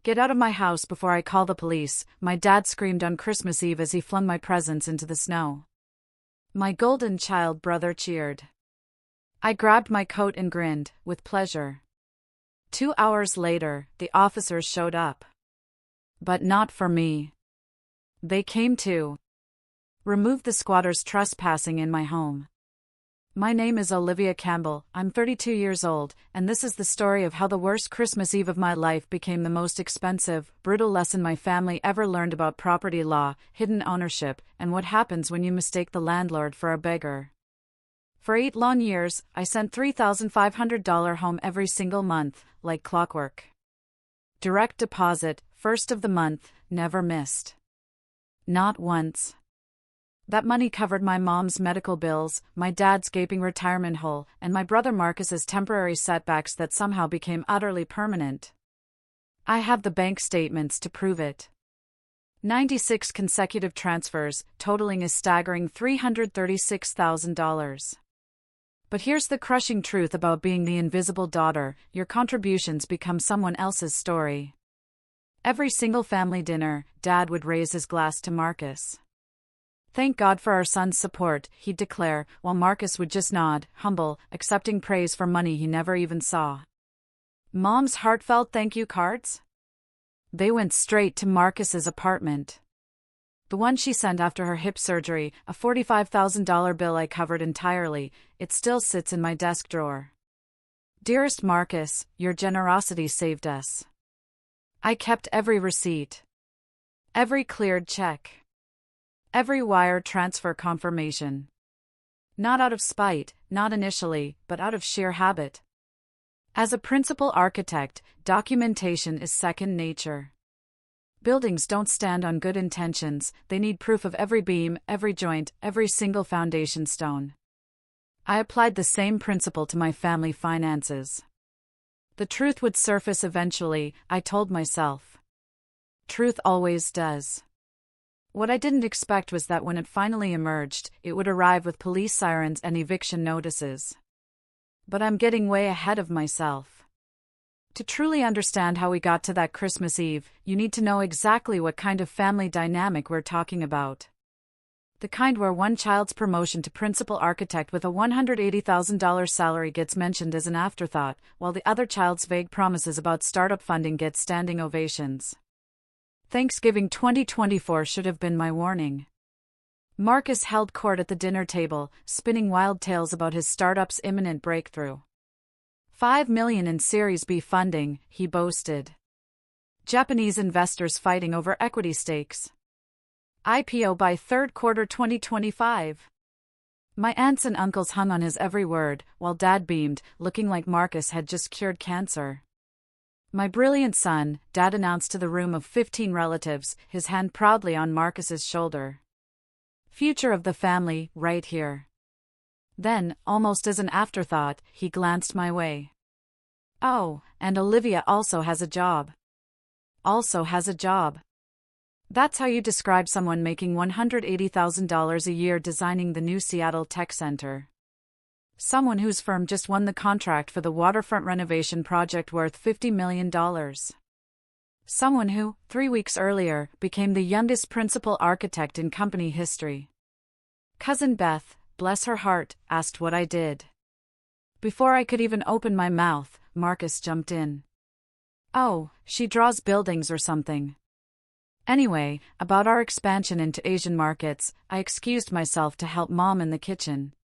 Get out of my house before I call the police, my dad screamed on Christmas Eve as he flung my presents into the snow. My golden child brother cheered. I grabbed my coat and grinned, with pleasure. 2 hours later, the officers showed up. But not for me. They came to remove the squatters trespassing in my home. My name is Olivia Campbell, I'm 32 years old, and this is the story of how the worst Christmas Eve of my life became the most expensive, brutal lesson my family ever learned about property law, hidden ownership, and what happens when you mistake the landlord for a beggar. For 8 long years, I sent $3,500 home every single month, like clockwork. Direct deposit, first of the month, never missed. Not once. That money covered my mom's medical bills, my dad's gaping retirement hole, and my brother Marcus's temporary setbacks that somehow became utterly permanent. I have the bank statements to prove it. 96 consecutive transfers, totaling a staggering $336,000. But here's the crushing truth about being the invisible daughter: your contributions become someone else's story. Every single family dinner, Dad would raise his glass to Marcus. "Thank God for our son's support," he'd declare, while Marcus would just nod, humble, accepting praise for money he never even saw. Mom's heartfelt thank you cards? They went straight to Marcus's apartment. The one she sent after her hip surgery, a $45,000 bill I covered entirely, it still sits in my desk drawer. "Dearest Marcus, your generosity saved us." I kept every receipt. Every cleared check. Every wire transfer confirmation. Not out of spite, not initially, but out of sheer habit. As a principal architect, documentation is second nature. Buildings don't stand on good intentions, they need proof of every beam, every joint, every single foundation stone. I applied the same principle to my family finances. The truth would surface eventually, I told myself. Truth always does. What I didn't expect was that when it finally emerged, it would arrive with police sirens and eviction notices. But I'm getting way ahead of myself. To truly understand how we got to that Christmas Eve, you need to know exactly what kind of family dynamic we're talking about. The kind where one child's promotion to principal architect with a $180,000 salary gets mentioned as an afterthought, while the other child's vague promises about startup funding get standing ovations. Thanksgiving 2024 should have been my warning. Marcus held court at the dinner table, spinning wild tales about his startup's imminent breakthrough. $5 million in Series B funding, he boasted. Japanese investors fighting over equity stakes. IPO by third quarter 2025. My aunts and uncles hung on his every word, while Dad beamed, looking like Marcus had just cured cancer. "My brilliant son," Dad announced to the room of 15 relatives, his hand proudly on Marcus's shoulder. "Future of the family, right here." Then, almost as an afterthought, he glanced my way. "Oh, and Olivia also has a job." Also has a job. That's how you describe someone making $180,000 a year designing the new Seattle Tech Center. Someone whose firm just won the contract for the waterfront renovation project worth $50 million. Someone who, 3 weeks earlier, became the youngest principal architect in company history. Cousin Beth, bless her heart, asked what I did. Before I could even open my mouth, Marcus jumped in. "Oh, she draws buildings or something." Anyway, about our expansion into Asian markets, I excused myself to help Mom in the kitchen.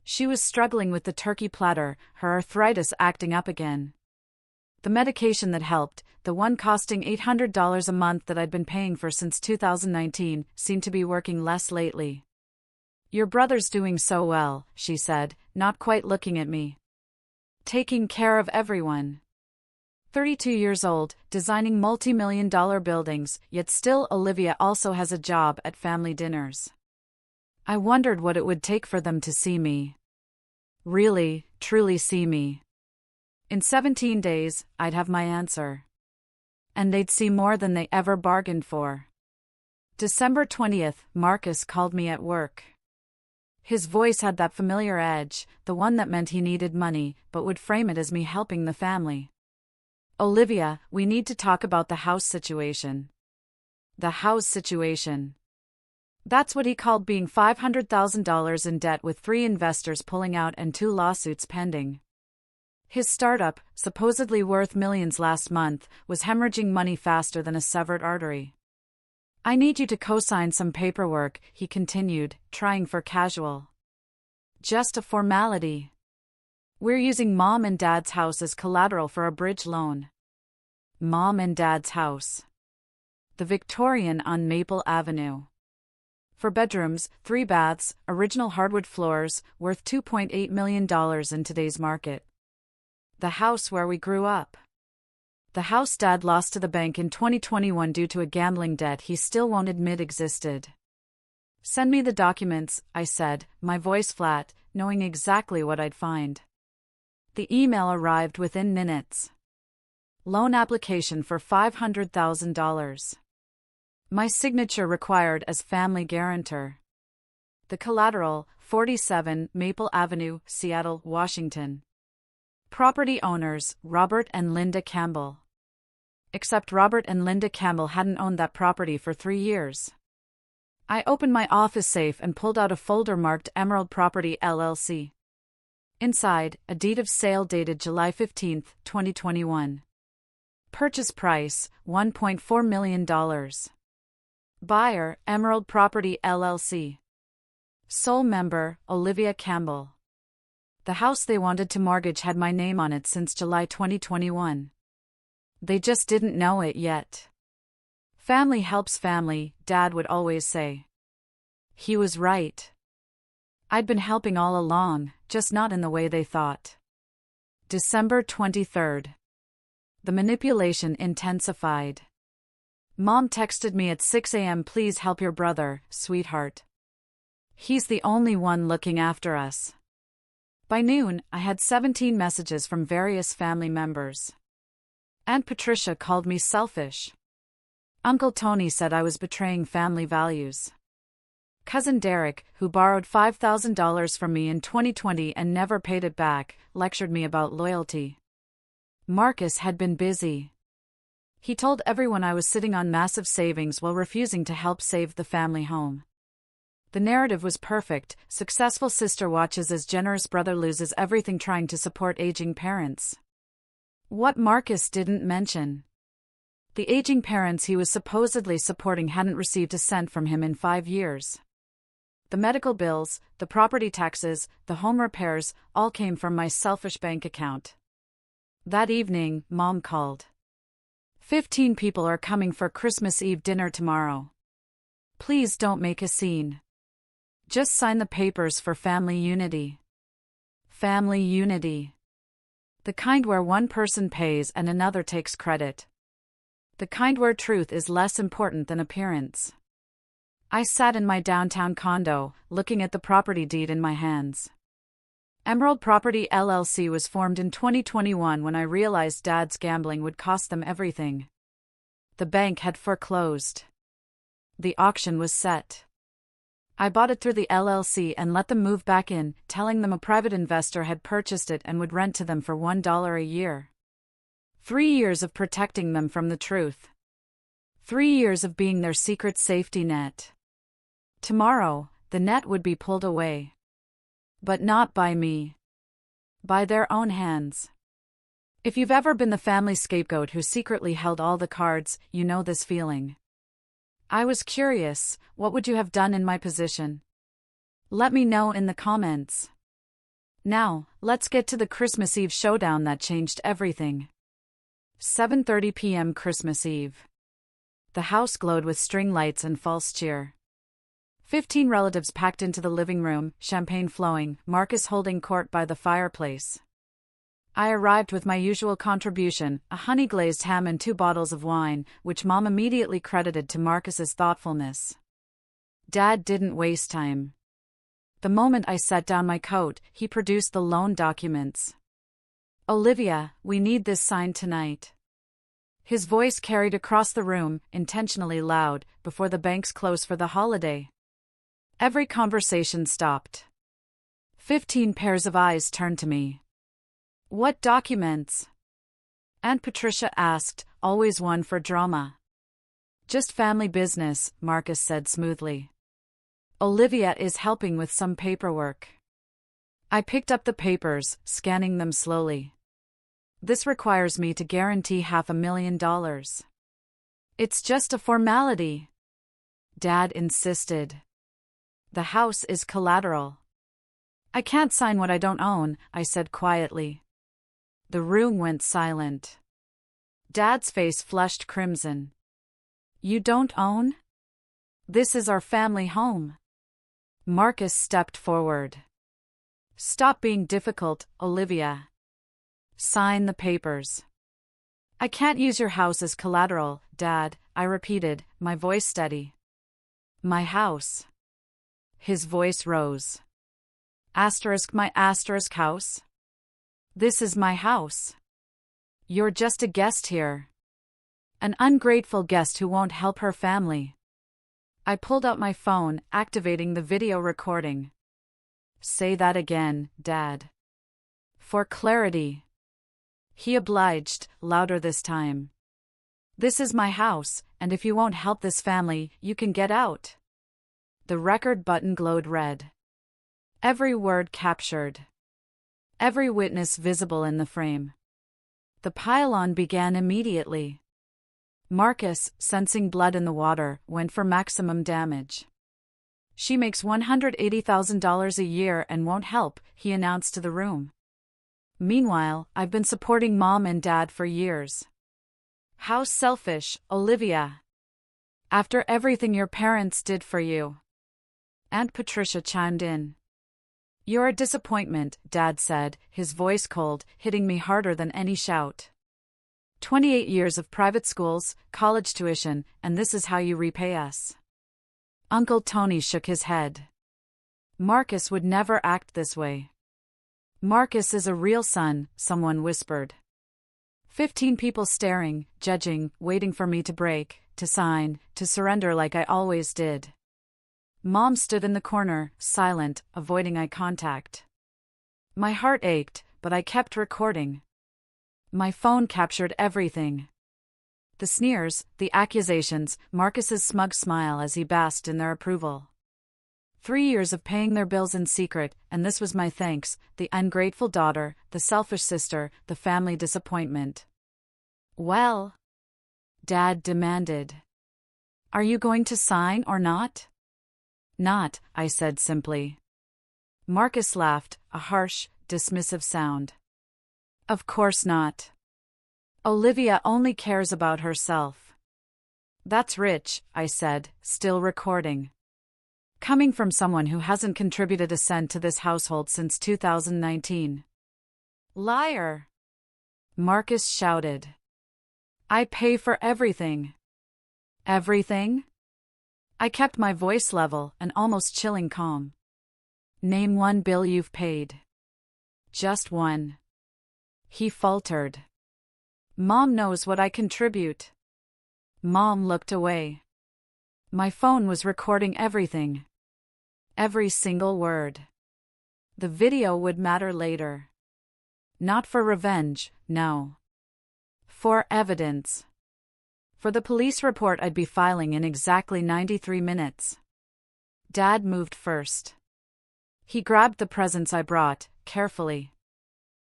She was struggling with the turkey platter, her arthritis acting up again. The medication that helped, the one costing $800 a month that I'd been paying for since 2019, seemed to be working less lately. "Your brother's doing so well," she said, not quite looking at me. "Taking care of everyone. 32 years old, designing multi-million-dollar buildings, yet still Olivia also has a job at family dinners." I wondered what it would take for them to see me. Really, truly see me. In 17 days, I'd have my answer. And they'd see more than they ever bargained for. December 20th, Marcus called me at work. His voice had that familiar edge, the one that meant he needed money, but would frame it as me helping the family. Olivia, we need to talk about the house situation. The house situation. That's what he called being $500,000 in debt with 3 investors pulling out and 2 lawsuits pending. His startup, supposedly worth millions last month, was hemorrhaging money faster than a severed artery. I need you to co-sign some paperwork, he continued, trying for casual. Just a formality. We're using Mom and Dad's house as collateral for a bridge loan. Mom and Dad's house. The Victorian on Maple Avenue. For bedrooms, 3 baths, original hardwood floors, worth $2.8 million in today's market. The house where we grew up. The house Dad lost to the bank in 2021 due to a gambling debt he still won't admit existed. Send me the documents, I said, my voice flat, knowing exactly what I'd find. The email arrived within minutes. Loan application for $500,000. My signature required as family guarantor. The collateral, 47 Maple Avenue, Seattle, Washington. Property owners, Robert and Linda Campbell. Except Robert and Linda Campbell hadn't owned that property for 3 years. I opened my office safe and pulled out a folder marked Emerald Property LLC. Inside, a deed of sale dated July 15, 2021. Purchase price, $1.4 million. Buyer, Emerald Property LLC. Sole member, Olivia Campbell. The house they wanted to mortgage had my name on it since July 2021. They just didn't know it yet. Family helps family, Dad would always say. He was right. I'd been helping all along, just not in the way they thought. December 23rd. The manipulation intensified. Mom texted me at 6 a.m. Please help your brother, sweetheart. He's the only one looking after us. By noon, I had 17 messages from various family members. Aunt Patricia called me selfish. Uncle Tony said I was betraying family values. Cousin Derek, who borrowed $5,000 from me in 2020 and never paid it back, lectured me about loyalty. Marcus had been busy. He told everyone I was sitting on massive savings while refusing to help save the family home. The narrative was perfect. Successful sister watches as generous brother loses everything trying to support aging parents. What Marcus didn't mention. The aging parents he was supposedly supporting hadn't received a cent from him in 5 years. The medical bills, the property taxes, the home repairs, all came from my selfish bank account. That evening, Mom called. 15 people are coming for Christmas Eve dinner tomorrow. Please don't make a scene. Just sign the papers for family unity. Family unity. The kind where one person pays and another takes credit. The kind where truth is less important than appearance. I sat in my downtown condo, looking at the property deed in my hands. Emerald Property LLC was formed in 2021 when I realized Dad's gambling would cost them everything. The bank had foreclosed. The auction was set. I bought it through the LLC and let them move back in, telling them a private investor had purchased it and would rent to them for $1 a year. 3 years of protecting them from the truth. 3 years of being their secret safety net. Tomorrow, the net would be pulled away. But not by me. By their own hands. If you've ever been the family scapegoat who secretly held all the cards, you know this feeling. I was curious, what would you have done in my position? Let me know in the comments. Now, let's get to the Christmas Eve showdown that changed everything. 7:30 p.m. Christmas Eve. The house glowed with string lights and false cheer. 15 relatives packed into the living room, champagne flowing, Marcus holding court by the fireplace. I arrived with my usual contribution, a honey-glazed ham and 2 bottles of wine, which Mom immediately credited to Marcus's thoughtfulness. Dad didn't waste time. The moment I set down my coat, he produced the loan documents. Olivia, we need this signed tonight. His voice carried across the room, intentionally loud, before the banks close for the holiday. Every conversation stopped. 15 pairs of eyes turned to me. What documents? Aunt Patricia asked, always one for drama. Just family business, Marcus said smoothly. Olivia is helping with some paperwork. I picked up the papers, scanning them slowly. This requires me to guarantee $500,000. It's just a formality. Dad insisted. The house is collateral. I can't sign what I don't own, I said quietly. The room went silent. Dad's face flushed crimson. You don't own? This is our family home. Marcus stepped forward. Stop being difficult, Olivia. Sign the papers. I can't use your house as collateral, Dad, I repeated, my voice steady. My house. His voice rose. My house? This is my house. You're just a guest here. An ungrateful guest who won't help her family. I pulled out my phone, activating the video recording. Say that again, Dad. For clarity. He obliged, louder this time. This is my house, and if you won't help this family, you can get out. The record button glowed red. Every word captured. Every witness visible in the frame. The pile-on began immediately. Marcus, sensing blood in the water, went for maximum damage. She makes $180,000 a year and won't help, he announced to the room. Meanwhile, I've been supporting Mom and Dad for years. How selfish, Olivia. After everything your parents did for you. Aunt Patricia chimed in. You're a disappointment, Dad said, his voice cold, hitting me harder than any shout. 28 years of private schools, college tuition, and this is how you repay us. Uncle Tony shook his head. Marcus would never act this way. Marcus is a real son, someone whispered. 15 people staring, judging, waiting for me to break, to sign, to surrender like I always did. Mom stood in the corner, silent, avoiding eye contact. My heart ached, but I kept recording. My phone captured everything. The sneers, the accusations, Marcus's smug smile as he basked in their approval. 3 years of paying their bills in secret, and this was my thanks, the ungrateful daughter, the selfish sister, the family disappointment. Well? Dad demanded. Are you going to sign or not? Not, I said simply. Marcus laughed, a harsh, dismissive sound. Of course not. Olivia only cares about herself. That's rich, I said, still recording. Coming from someone who hasn't contributed a cent to this household since 2019. Liar! Marcus shouted. I pay for everything. Everything? I kept my voice level, an almost chilling calm. Name one bill you've paid. Just one. He faltered. Mom knows what I contribute. Mom looked away. My phone was recording everything. Every single word. The video would matter later. Not for revenge, no. For evidence. For the police report I'd be filing in exactly 93 minutes. Dad moved first. He grabbed the presents I brought, carefully.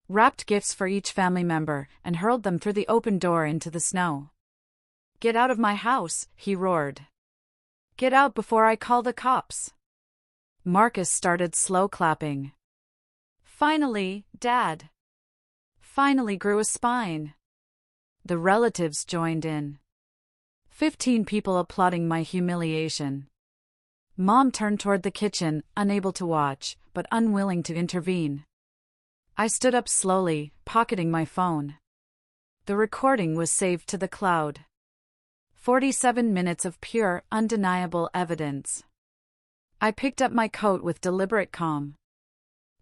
Wrapped gifts for each family member, and hurled them through the open door into the snow. Get out of my house, he roared. Get out before I call the cops. Marcus started slow clapping. Finally, Dad. Finally grew a spine. The relatives joined in. 15 people applauding my humiliation. Mom turned toward the kitchen, unable to watch, but unwilling to intervene. I stood up slowly, pocketing my phone. The recording was saved to the cloud. 47 minutes of pure, undeniable evidence. I picked up my coat with deliberate calm.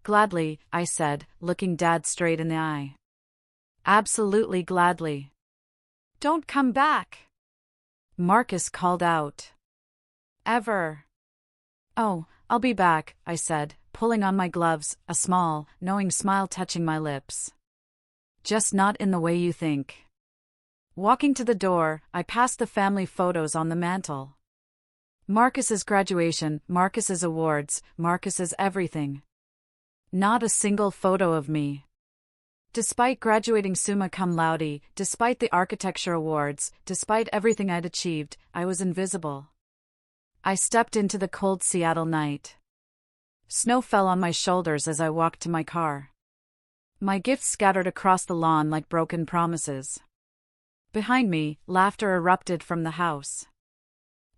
Gladly, I said, looking Dad straight in the eye. Absolutely gladly. Don't come back. Marcus called out. Ever. Oh, I'll be back, I said, pulling on my gloves, a small, knowing smile touching my lips. Just not in the way you think. Walking to the door, I passed the family photos on the mantle. Marcus's graduation, Marcus's awards, Marcus's everything. Not a single photo of me. Despite graduating summa cum laude, despite the architecture awards, despite everything I'd achieved, I was invisible. I stepped into the cold Seattle night. Snow fell on my shoulders as I walked to my car. My gifts scattered across the lawn like broken promises. Behind me, laughter erupted from the house.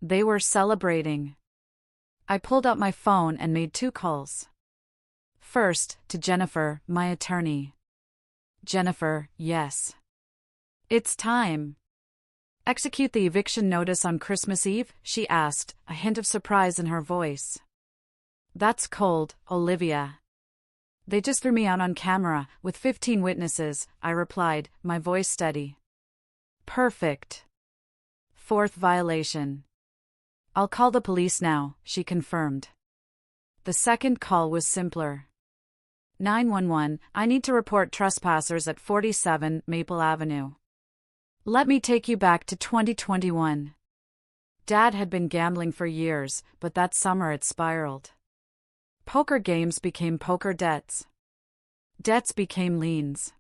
They were celebrating. I pulled out my phone and made 2 calls. First, to Jennifer, my attorney. Jennifer, yes. It's time. Execute the eviction notice on Christmas Eve? She asked, a hint of surprise in her voice. That's cold, Olivia. They just threw me out on camera, with 15 witnesses, I replied, my voice steady. Perfect. 4th violation. I'll call the police now, she confirmed. The second call was simpler. 911, I need to report trespassers at 47 Maple Avenue. Let me take you back to 2021. Dad had been gambling for years, but that summer it spiraled. Poker games became poker debts. Debts became liens.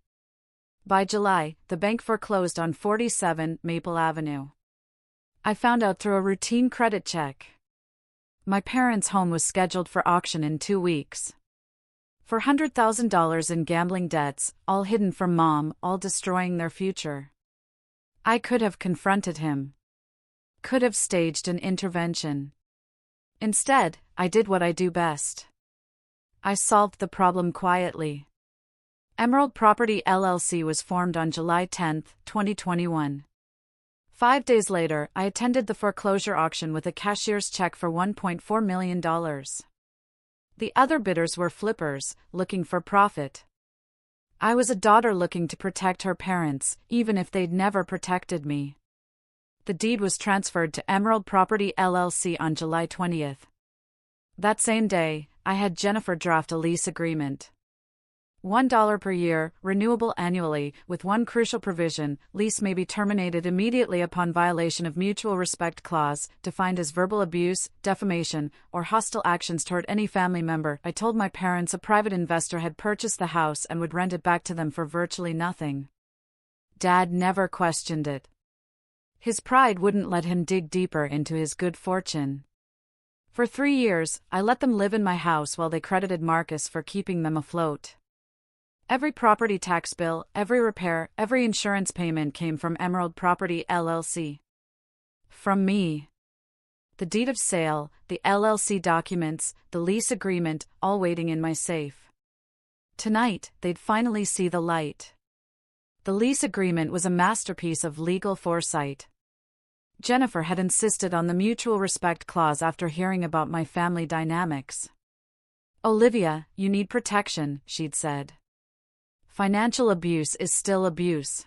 By July, the bank foreclosed on 47 Maple Avenue. I found out through a routine credit check. My parents' home was scheduled for auction in 2 weeks. $400,000 in gambling debts, all hidden from Mom, all destroying their future. I could have confronted him. Could have staged an intervention. Instead, I did what I do best. I solved the problem quietly. Emerald Property LLC was formed on July 10, 2021. 5 days later, I attended the foreclosure auction with a cashier's check for $1.4 million. The other bidders were flippers, looking for profit. I was a daughter looking to protect her parents, even if they'd never protected me. The deed was transferred to Emerald Property LLC on July 20th. That same day, I had Jennifer draft a lease agreement. $1 per year, renewable annually, with one crucial provision: lease may be terminated immediately upon violation of mutual respect clause, defined as verbal abuse, defamation, or hostile actions toward any family member. I told my parents a private investor had purchased the house and would rent it back to them for virtually nothing. Dad never questioned it. His pride wouldn't let him dig deeper into his good fortune. For 3 years, I let them live in my house while they credited Marcus for keeping them afloat. Every property tax bill, every repair, every insurance payment came from Emerald Property LLC. From me. The deed of sale, the LLC documents, the lease agreement, all waiting in my safe. Tonight, they'd finally see the light. The lease agreement was a masterpiece of legal foresight. Jennifer had insisted on the mutual respect clause after hearing about my family dynamics. Olivia, you need protection, she'd said. Financial abuse is still abuse.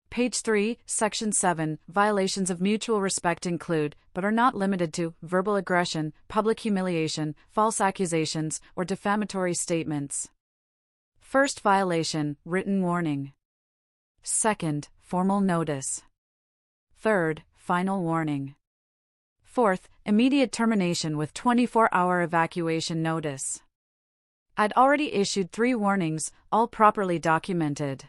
Page 3, Section 7, violations of mutual respect include, but are not limited to, verbal aggression, public humiliation, false accusations, or defamatory statements. First violation, written warning. Second, formal notice. Third, final warning. Fourth, immediate termination with 24-hour evacuation notice. I'd already issued 3 warnings, all properly documented.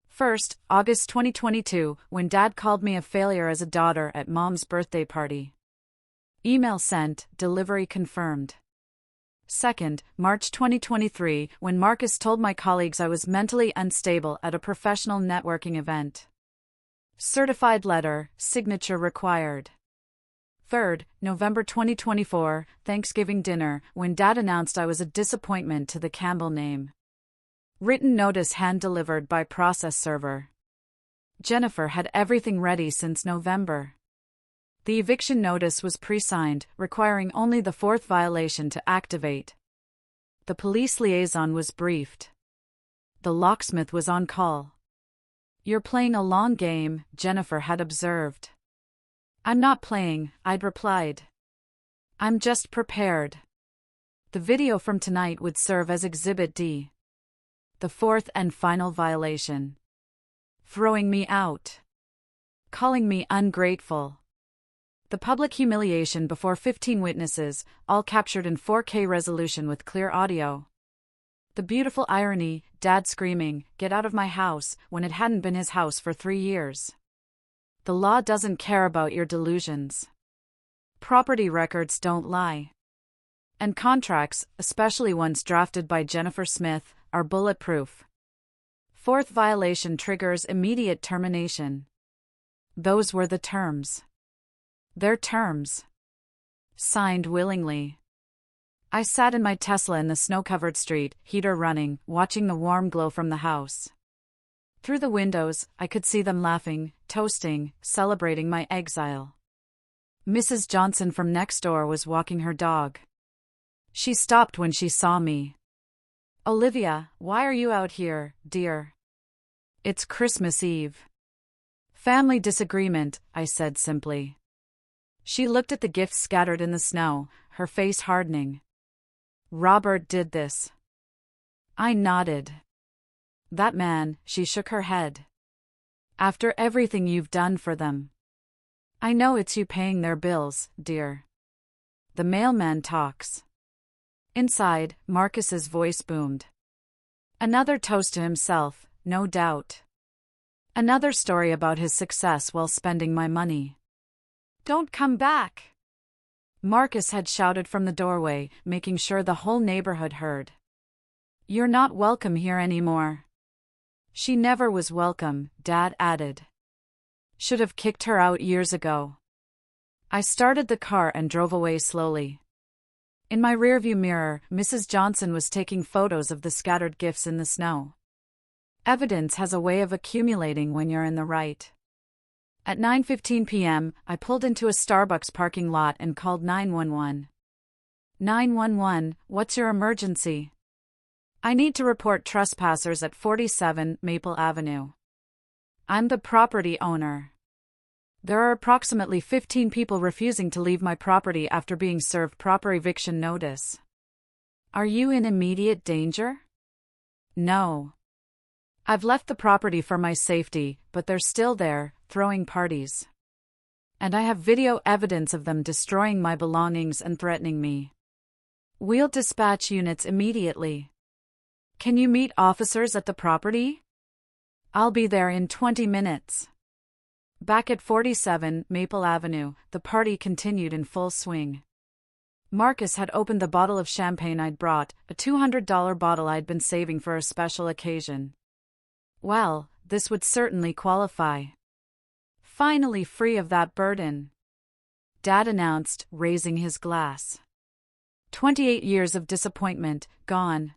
First, August 2022, when Dad called me a failure as a daughter at Mom's birthday party. Email sent, delivery confirmed. Second, March 2023, when Marcus told my colleagues I was mentally unstable at a professional networking event. Certified letter, signature required. Third, November 2024, Thanksgiving dinner, when Dad announced I was a disappointment to the Campbell name. Written notice hand-delivered by process server. Jennifer had everything ready since November. The eviction notice was pre-signed, requiring only the 4th violation to activate. The police liaison was briefed. The locksmith was on call. "You're playing a long game," Jennifer had observed. "I'm not playing," I'd replied. "I'm just prepared." The video from tonight would serve as Exhibit D. the fourth and final violation. Throwing me out. Calling me ungrateful. The public humiliation before 15 witnesses, all captured in 4K resolution with clear audio. The beautiful irony, Dad screaming, "Get out of my house," when it hadn't been his house for 3 years. The law doesn't care about your delusions. Property records don't lie. And contracts, especially ones drafted by Jennifer Smith, are bulletproof. Fourth violation triggers immediate termination. Those were the terms. Their terms. Signed willingly. I sat in my Tesla in the snow-covered street, heater running, watching the warm glow from the house. Through the windows, I could see them laughing, toasting, celebrating my exile. Mrs. Johnson from next door was walking her dog. She stopped when she saw me. "Olivia, why are you out here, dear?" "It's Christmas Eve." "Family disagreement," I said simply. She looked at the gifts scattered in the snow, her face hardening. "Robert did this." I nodded. "That man," she shook her head. "After everything you've done for them." "I know it's you paying their bills, dear." The mailman talks. Inside, Marcus's voice boomed. Another toast to himself, no doubt. Another story about his success while spending my money. "Don't come back!" Marcus had shouted from the doorway, making sure the whole neighborhood heard. "You're not welcome here anymore." "She never was welcome," Dad added. "Should have kicked her out years ago." I started the car and drove away slowly. In my rearview mirror, Mrs. Johnson was taking photos of the scattered gifts in the snow. Evidence has a way of accumulating when you're in the right. At 9:15 p.m., I pulled into a Starbucks parking lot and called 911. 911, what's your emergency? I need to report trespassers at 47 Maple Avenue. I'm the property owner. There are approximately 15 people refusing to leave my property after being served proper eviction notice. Are you in immediate danger? No. I've left the property for my safety, but they're still there, throwing parties. And I have video evidence of them destroying my belongings and threatening me. We'll dispatch units immediately. Can you meet officers at the property? I'll be there in 20 minutes. Back at 47 Maple Avenue, the party continued in full swing. Marcus had opened the bottle of champagne I'd brought, a $200 bottle I'd been saving for a special occasion. Well, this would certainly qualify. Finally free of that burden. Dad announced, raising his glass. 28 years of disappointment, gone.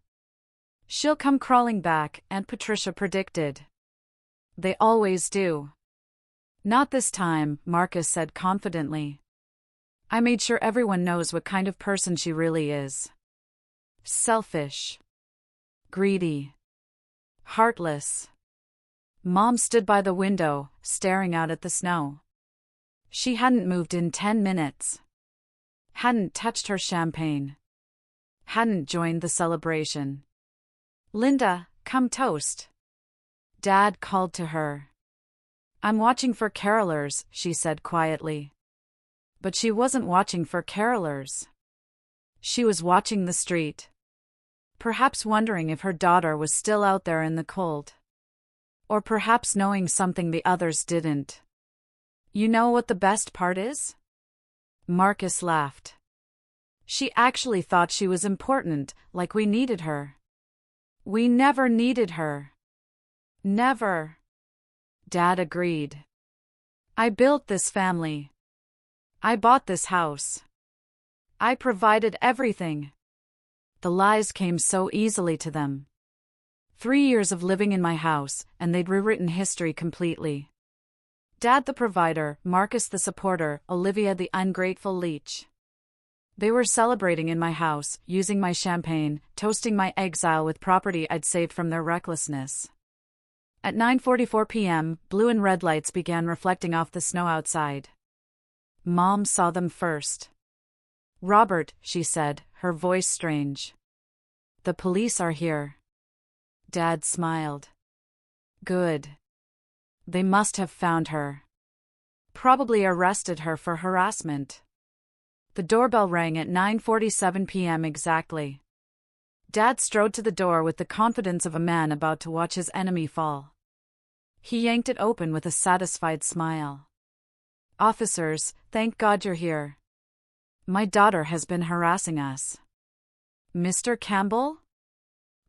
She'll come crawling back, Aunt Patricia predicted. They always do. Not this time, Marcus said confidently. I made sure everyone knows what kind of person she really is. Selfish. Greedy. Heartless. Mom stood by the window, staring out at the snow. She hadn't moved in 10 minutes. Hadn't touched her champagne. Hadn't joined the celebration. Linda, come toast. Dad called to her. I'm watching for carolers, she said quietly. But she wasn't watching for carolers. She was watching the street. Perhaps wondering if her daughter was still out there in the cold. Or perhaps knowing something the others didn't. You know what the best part is? Marcus laughed. She actually thought she was important, like we needed her. We never needed her. Never. Dad agreed. I built this family. I bought this house. I provided everything. The lies came so easily to them. 3 years of living in my house, and they'd rewritten history completely. Dad the provider, Marcus the supporter, Olivia the ungrateful leech. They were celebrating in my house, using my champagne, toasting my exile with property I'd saved from their recklessness. At 9:44 p.m., blue and red lights began reflecting off the snow outside. Mom saw them first. Robert, she said, her voice strange. The police are here. Dad smiled. Good. They must have found her. Probably arrested her for harassment. The doorbell rang at 9:47 p.m. exactly. Dad strode to the door with the confidence of a man about to watch his enemy fall. He yanked it open with a satisfied smile. Officers, thank God you're here. My daughter has been harassing us. Mr. Campbell?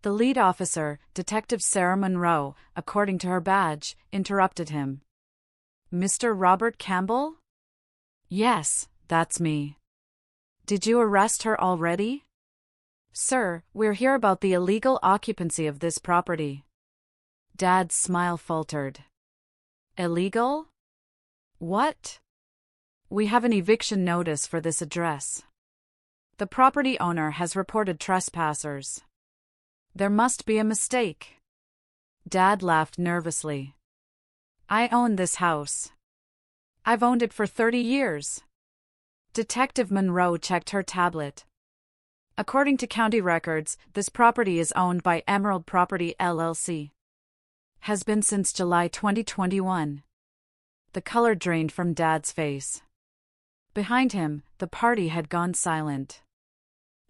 The lead officer, Detective Sarah Monroe, according to her badge, interrupted him. Mr. Robert Campbell? Yes, that's me. Did you arrest her already? Sir, we're here about the illegal occupancy of this property. Dad's smile faltered. Illegal? What? We have an eviction notice for this address. The property owner has reported trespassers. There must be a mistake. Dad laughed nervously. I own this house. I've owned it for 30 years. Detective Monroe checked her tablet. According to county records, this property is owned by Emerald Property LLC. Has been since July 2021. The color drained from Dad's face. Behind him, the party had gone silent.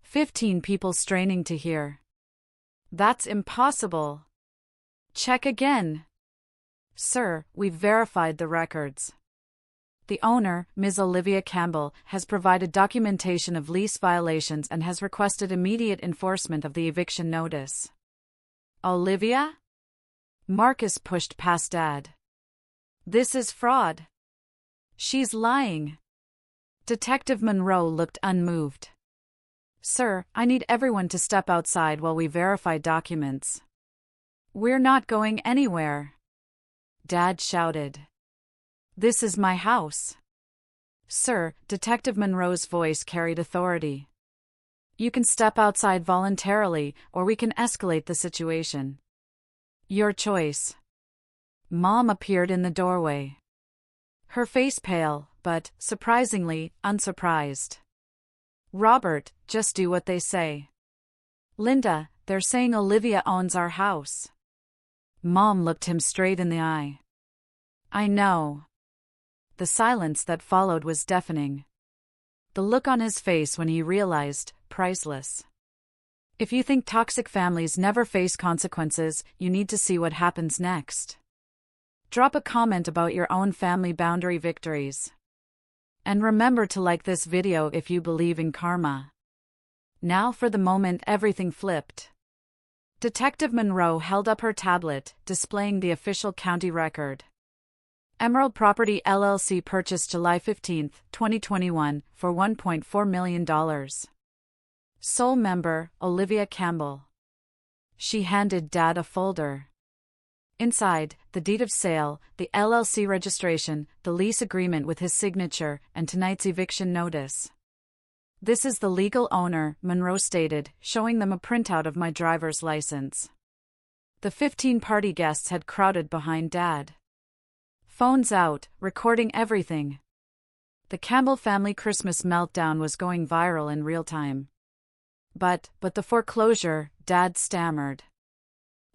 15 people straining to hear. That's impossible. Check again. Sir, we've verified the records. The owner, Ms. Olivia Campbell, has provided documentation of lease violations and has requested immediate enforcement of the eviction notice. Olivia? Marcus pushed past Dad. This is fraud. She's lying. Detective Monroe looked unmoved. Sir, I need everyone to step outside while we verify documents. We're not going anywhere. Dad shouted. This is my house. Sir, Detective Monroe's voice carried authority. You can step outside voluntarily, or we can escalate the situation. Your choice. Mom appeared in the doorway. Her face pale, but, surprisingly, unsurprised. Robert, just do what they say. Linda, they're saying Olivia owns our house. Mom looked him straight in the eye. I know. The silence that followed was deafening. The look on his face when he realized, priceless. If you think toxic families never face consequences, you need to see what happens next. Drop a comment about your own family boundary victories. And remember to like this video if you believe in karma. Now for the moment everything flipped. Detective Monroe held up her tablet, displaying the official county record. Emerald Property LLC purchased July 15, 2021, for $1.4 million. Sole member, Olivia Campbell. She handed Dad a folder. Inside, the deed of sale, the LLC registration, the lease agreement with his signature, and tonight's eviction notice. This is the legal owner, Monroe stated, showing them a printout of my driver's license. The 15 party guests had crowded behind Dad. Phones out, recording everything. The Campbell family Christmas meltdown was going viral in real time. But the foreclosure, Dad stammered.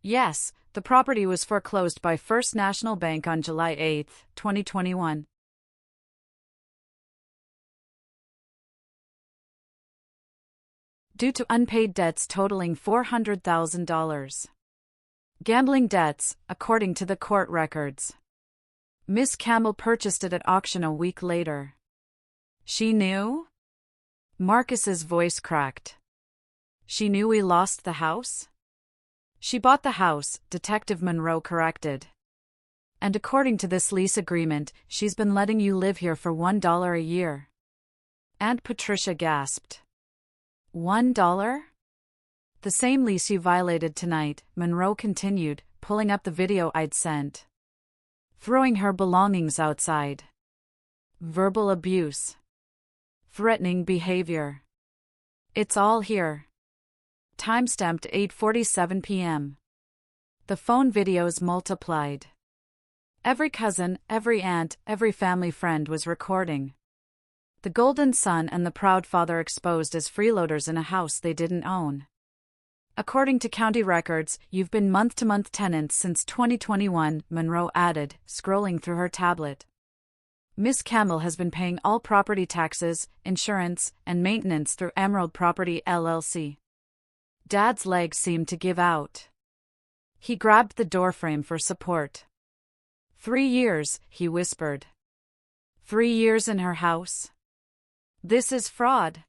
Yes, the property was foreclosed by First National Bank on July 8, 2021. Due to unpaid debts totaling $400,000. Gambling debts, according to the court records. Miss Campbell purchased it at auction a week later. She knew? Marcus's voice cracked. She knew we lost the house? She bought the house, Detective Monroe corrected. And according to this lease agreement, she's been letting you live here for $1 a year. Aunt Patricia gasped. $1? The same lease you violated tonight, Monroe continued, pulling up the video I'd sent. Throwing her belongings outside. Verbal abuse. Threatening behavior. It's all here. Timestamped 8:47 p.m. The phone videos multiplied. Every cousin, every aunt, every family friend was recording. The golden son and the proud father exposed as freeloaders in a house they didn't own. According to county records, you've been month-to-month tenants since 2021, Monroe added, scrolling through her tablet. Miss Campbell has been paying all property taxes, insurance, and maintenance through Emerald Property LLC. Dad's legs seemed to give out. He grabbed the doorframe for support. 3 years, he whispered. 3 years in her house? This is fraud.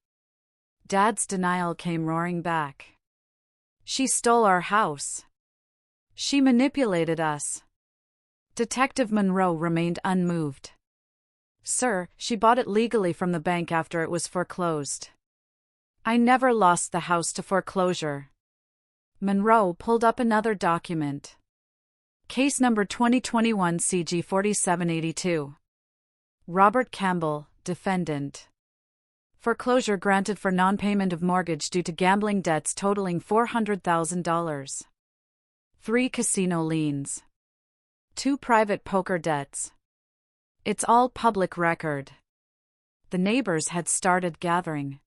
Dad's denial came roaring back. She stole our house. She manipulated us. Detective Monroe remained unmoved. Sir, she bought it legally from the bank after it was foreclosed. I never lost the house to foreclosure. Monroe pulled up another document. Case number 2021 CG 4782. Robert Campbell, defendant. Foreclosure granted for non-payment of mortgage due to gambling debts totaling $400,000. 3 casino liens. 2 private poker debts. It's all public record. The neighbors had started gathering.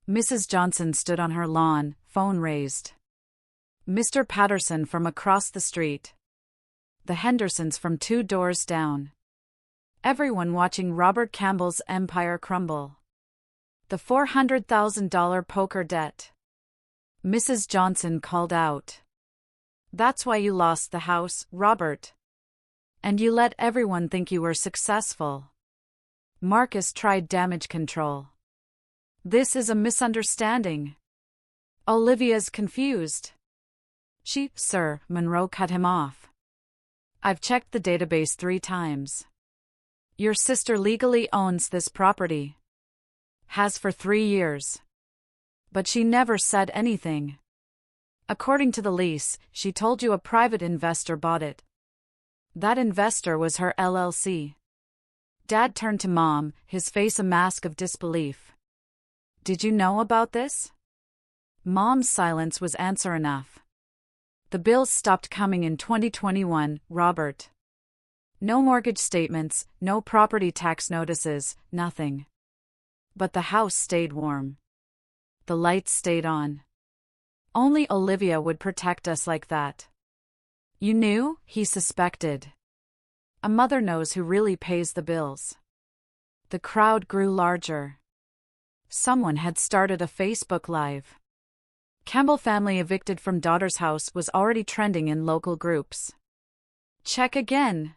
Mrs. Johnson stood on her lawn, phone raised. Mr. Patterson from across the street. The Hendersons from 2 doors down. Everyone watching Robert Campbell's empire crumble. The $400,000 poker debt. Mrs. Johnson called out. That's why you lost the house, Robert. And you let everyone think you were successful. Marcus tried damage control. This is a misunderstanding. Olivia's confused. Sir, Monroe cut him off. I've checked the database 3 times. Your sister legally owns this property. Has for 3 years. But she never said anything. According to the lease, she told you a private investor bought it. That investor was her LLC. Dad turned to Mom, his face a mask of disbelief. Did you know about this? Mom's silence was answer enough. The bills stopped coming in 2021, Robert. No mortgage statements, no property tax notices, nothing. But the house stayed warm. The lights stayed on. Only Olivia would protect us like that. You knew, he suspected. A mother knows who really pays the bills. The crowd grew larger. Someone had started a Facebook Live. Campbell family evicted from daughter's house was already trending in local groups. Check again.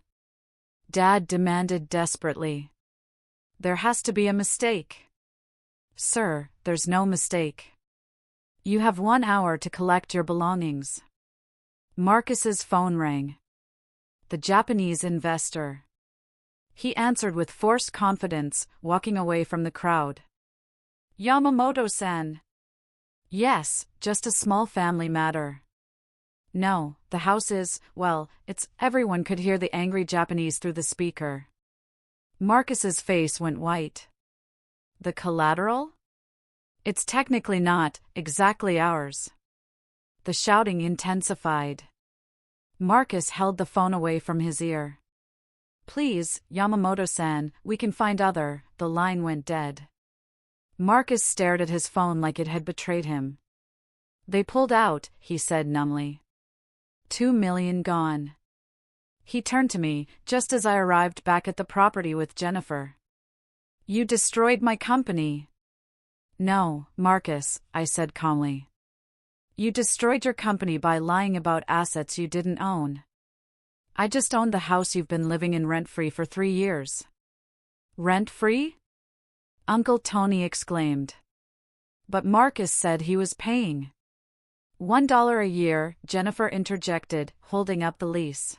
Dad demanded desperately. There has to be a mistake. Sir, there's no mistake. You have 1 hour to collect your belongings. Marcus's phone rang. The Japanese investor. He answered with forced confidence, walking away from the crowd. Yamamoto-san. Yes, just a small family matter. No, the house is, well, it's, everyone could hear the angry Japanese through the speaker. Marcus's face went white. The collateral? It's technically not exactly ours. The shouting intensified. Marcus held the phone away from his ear. Please, Yamamoto-san, we can find other. The line went dead. Marcus stared at his phone like it had betrayed him. They pulled out, he said numbly. 2 million gone. He turned to me, just as I arrived back at the property with Jennifer. You destroyed my company. No, Marcus, I said calmly. You destroyed your company by lying about assets you didn't own. I just owned the house you've been living in rent-free for 3 years. Rent-free? Uncle Tony exclaimed. But Marcus said he was paying. $1 a year, Jennifer interjected, holding up the lease.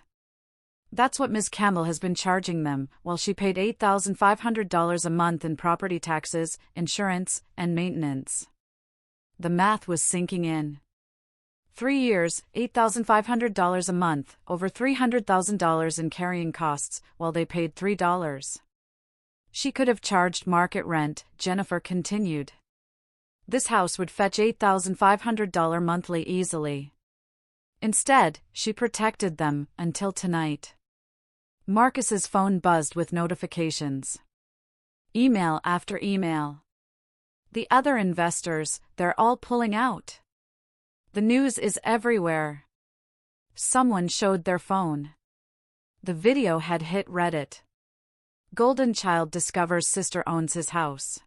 That's what Ms. Campbell has been charging them, while she paid $8,500 a month in property taxes, insurance, and maintenance. The math was sinking in. 3 years, $8,500 a month, over $300,000 in carrying costs, while they paid $3. She could have charged market rent, Jennifer continued. This house would fetch $8,500 monthly easily. Instead, she protected them, until tonight. Marcus's phone buzzed with notifications. Email after email. The other investors, they're all pulling out. The news is everywhere. Someone showed their phone. The video had hit Reddit. Golden child discovers sister owns his house.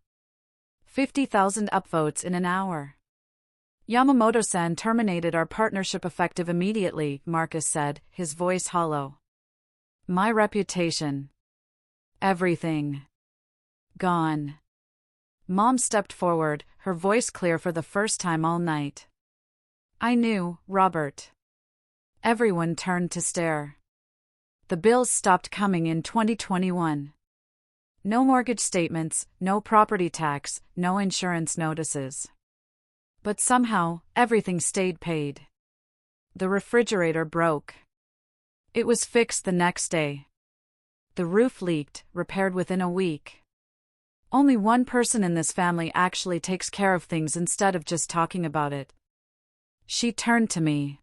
50,000 upvotes in an hour. Yamamoto-san terminated our partnership effective immediately, Marcus said, his voice hollow. My reputation. Everything. Gone. Mom stepped forward, her voice clear for the first time all night. I knew, Robert. Everyone turned to stare. The bills stopped coming in 2021. No mortgage statements, no property tax, no insurance notices. But somehow, everything stayed paid. The refrigerator broke. It was fixed the next day. The roof leaked, repaired within a week. Only one person in this family actually takes care of things instead of just talking about it. She turned to me.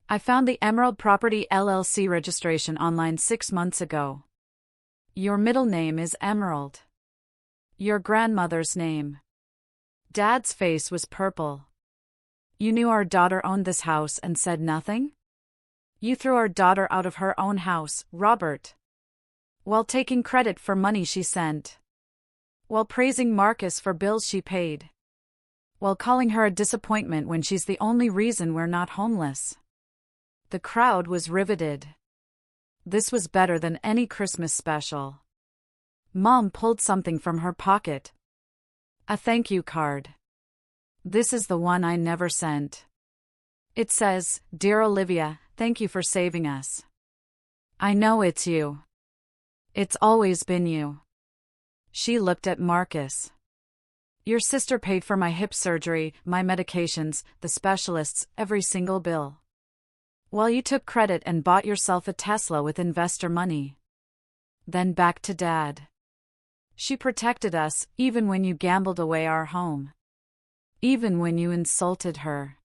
I found the Emerald Property LLC registration online 6 months ago. Your middle name is Emerald. Your grandmother's name. Dad's face was purple. You knew our daughter owned this house and said nothing? You threw our daughter out of her own house, Robert. While taking credit for money she sent. While praising Marcus for bills she paid. While calling her a disappointment when she's the only reason we're not homeless. The crowd was riveted. This was better than any Christmas special. Mom pulled something from her pocket. A thank you card. This is the one I never sent. It says, Dear Olivia, thank you for saving us. I know it's you. It's always been you. She looked at Marcus. Your sister paid for my hip surgery, my medications, the specialists, every single bill. While you took credit and bought yourself a Tesla with investor money. Then back to Dad. She protected us, even when you gambled away our home. Even when you insulted her.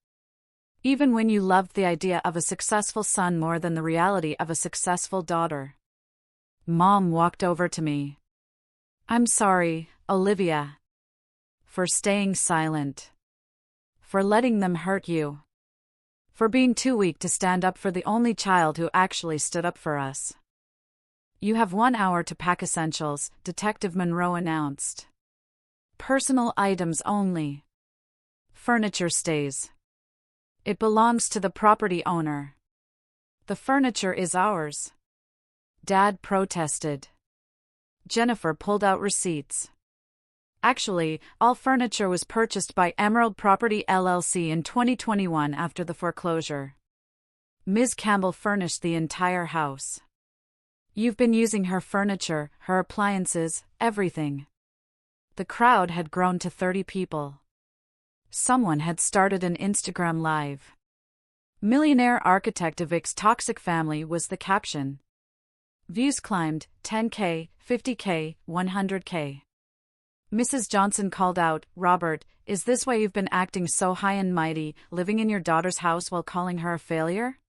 Even when you loved the idea of a successful son more than the reality of a successful daughter. Mom walked over to me. I'm sorry, Olivia. For staying silent. For letting them hurt you. For being too weak to stand up for the only child who actually stood up for us. You have 1 hour to pack essentials, Detective Monroe announced. Personal items only. Furniture stays. It belongs to the property owner. The furniture is ours. Dad protested. Jennifer pulled out receipts. Actually, all furniture was purchased by Emerald Property LLC in 2021 after the foreclosure. Ms. Campbell furnished the entire house. You've been using her furniture, her appliances, everything. The crowd had grown to 30 people. Someone had started an Instagram Live. Millionaire architect evicts toxic family was the caption. Views climbed, 10K, 50K, 100K. Mrs. Johnson called out, Robert, is this why you've been acting so high and mighty, living in your daughter's house while calling her a failure?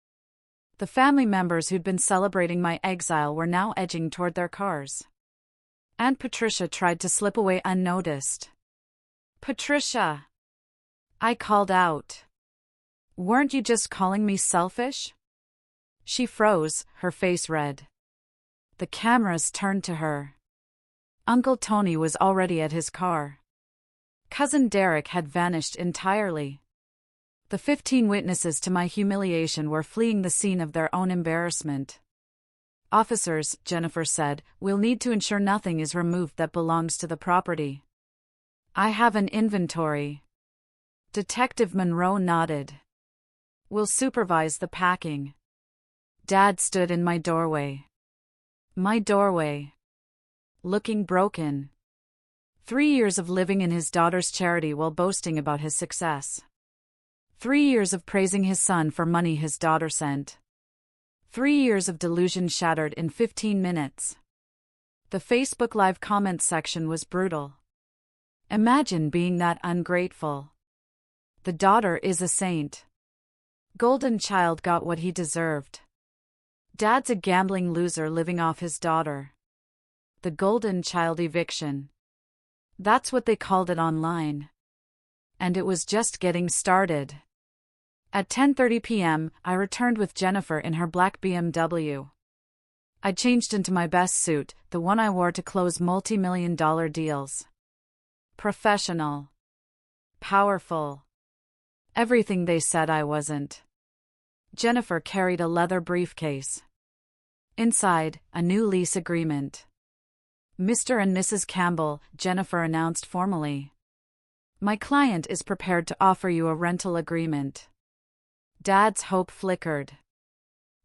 The family members who'd been celebrating my exile were now edging toward their cars. Aunt Patricia tried to slip away unnoticed. Patricia! I called out. Weren't you just calling me selfish? She froze, her face red. The cameras turned to her. Uncle Tony was already at his car. Cousin Derek had vanished entirely. The 15 witnesses to my humiliation were fleeing the scene of their own embarrassment. Officers, Jennifer said, will need to ensure nothing is removed that belongs to the property. I have an inventory. Detective Monroe nodded. We'll supervise the packing. Dad stood in my doorway. My doorway. Looking broken. 3 years of living in his daughter's charity while boasting about his success. 3 years of praising his son for money his daughter sent. 3 years of delusion shattered in 15 minutes. The Facebook Live comments section was brutal. Imagine being that ungrateful. The daughter is a saint. Golden child got what he deserved. Dad's a gambling loser living off his daughter. The golden child eviction. That's what they called it online. And it was just getting started. At 10:30 p.m., I returned with Jennifer in her black BMW. I changed into my best suit, the one I wore to close multi-million-dollar deals. Professional. Powerful. Everything they said I wasn't. Jennifer carried a leather briefcase. Inside, a new lease agreement. Mr. and Mrs. Campbell, Jennifer announced formally. My client is prepared to offer you a rental agreement. Dad's hope flickered.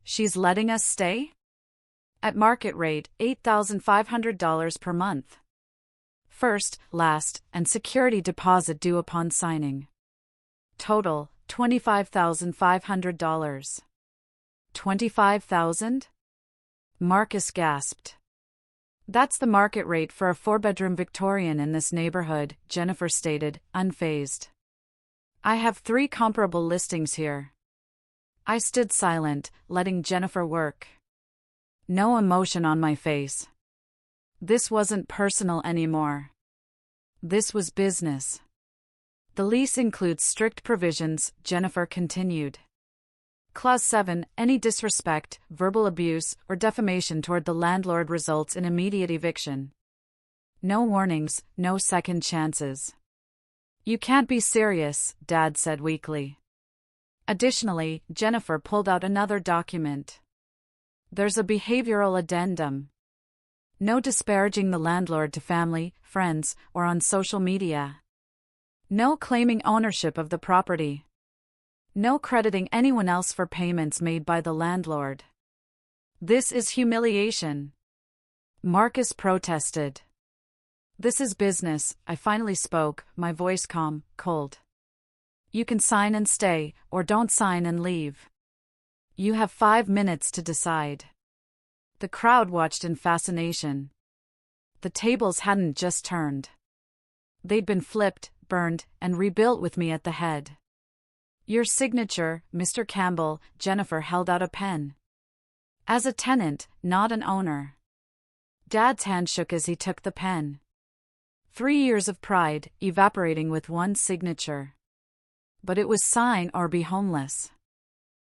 She's letting us stay? At market rate, $8,500 per month. First, last, and security deposit due upon signing. Total, $25,500. $25,000? Marcus gasped. That's the market rate for a 4-bedroom Victorian in this neighborhood, Jennifer stated, unfazed. I have 3 comparable listings here. I stood silent, letting Jennifer work. No emotion on my face. This wasn't personal anymore. This was business. The lease includes strict provisions, Jennifer continued. Clause 7, any disrespect, verbal abuse, or defamation toward the landlord results in immediate eviction. No warnings, no second chances. You can't be serious, Dad said weakly. Additionally, Jennifer pulled out another document. There's a behavioral addendum. No disparaging the landlord to family, friends, or on social media. No claiming ownership of the property. No crediting anyone else for payments made by the landlord. This is humiliation. Marcus protested. This is business, I finally spoke, my voice calm, cold. You can sign and stay, or don't sign and leave. You have 5 minutes to decide. The crowd watched in fascination. The tables hadn't just turned. They'd been flipped, burned, and rebuilt with me at the head. Your signature, Mr. Campbell, Jennifer held out a pen. As a tenant, not an owner. Dad's hand shook as he took the pen. 3 years of pride, evaporating with one signature. But it was sign or be homeless.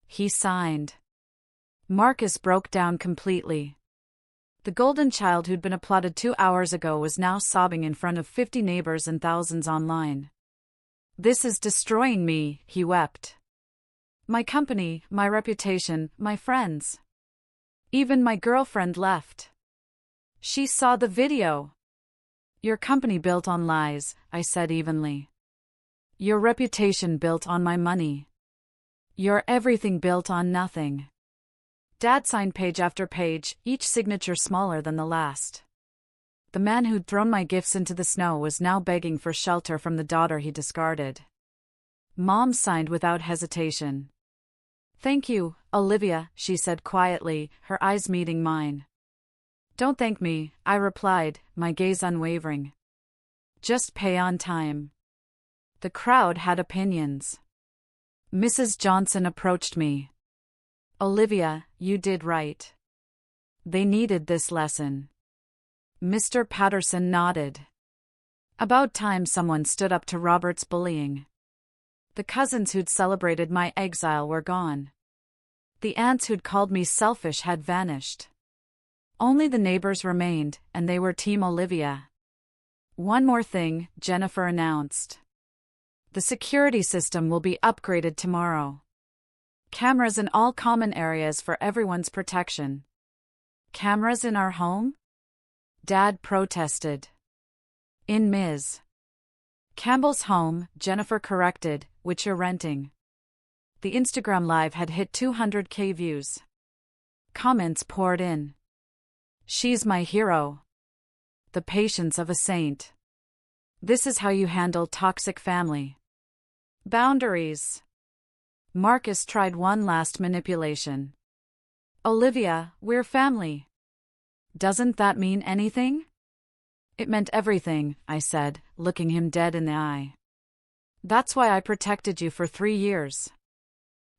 He signed. Marcus broke down completely. The golden child who'd been applauded 2 hours ago was now sobbing in front of 50 neighbors and thousands online. This is destroying me, he wept. My company, my reputation, my friends. Even my girlfriend left. She saw the video. Your company built on lies, I said evenly. Your reputation built on my money. Your everything built on nothing. Dad signed page after page, each signature smaller than the last. The man who'd thrown my gifts into the snow was now begging for shelter from the daughter he discarded. Mom signed without hesitation. Thank you, Olivia, she said quietly, her eyes meeting mine. Don't thank me, I replied, my gaze unwavering. Just pay on time. The crowd had opinions. Mrs. Johnson approached me. Olivia, you did right. They needed this lesson. Mr. Patterson nodded. About time someone stood up to Robert's bullying. The cousins who'd celebrated my exile were gone. The aunts who'd called me selfish had vanished. Only the neighbors remained, and they were Team Olivia. One more thing, Jennifer announced. The security system will be upgraded tomorrow. Cameras in all common areas for everyone's protection. Cameras in our home? Dad protested. In Ms. Campbell's home, Jennifer corrected, which you're renting. The Instagram Live had hit 200K views. Comments poured in. She's my hero. The patience of a saint. This is how you handle toxic family. Boundaries. Marcus tried one last manipulation. Olivia, we're family. Doesn't that mean anything? It meant everything, I said, looking him dead in the eye. That's why I protected you for 3 years.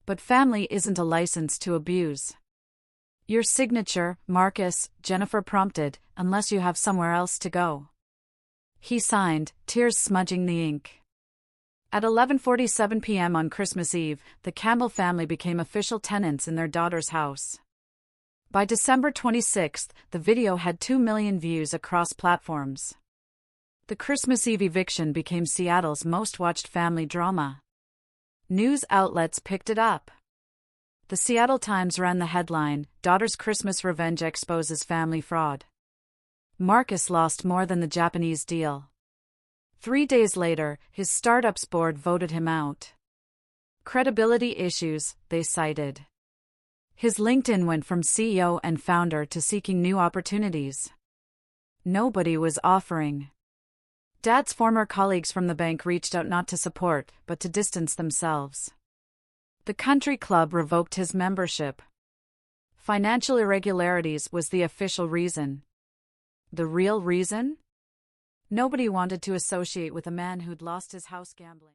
But family isn't a license to abuse. Your signature, Marcus, Jennifer prompted, unless you have somewhere else to go. He signed, tears smudging the ink. At 11:47 p.m. on Christmas Eve, the Campbell family became official tenants in their daughter's house. By December 26, the video had 2 million views across platforms. The Christmas Eve eviction became Seattle's most-watched family drama. News outlets picked it up. The Seattle Times ran the headline, "Daughter's Christmas Revenge Exposes Family Fraud." Marcus lost more than the Japanese deal. 3 days later, his startup's board voted him out. Credibility issues, they cited. His LinkedIn went from CEO and founder to seeking new opportunities. Nobody was offering. Dad's former colleagues from the bank reached out not to support, but to distance themselves. The country club revoked his membership. Financial irregularities was the official reason. The real reason? Nobody wanted to associate with a man who'd lost his house gambling.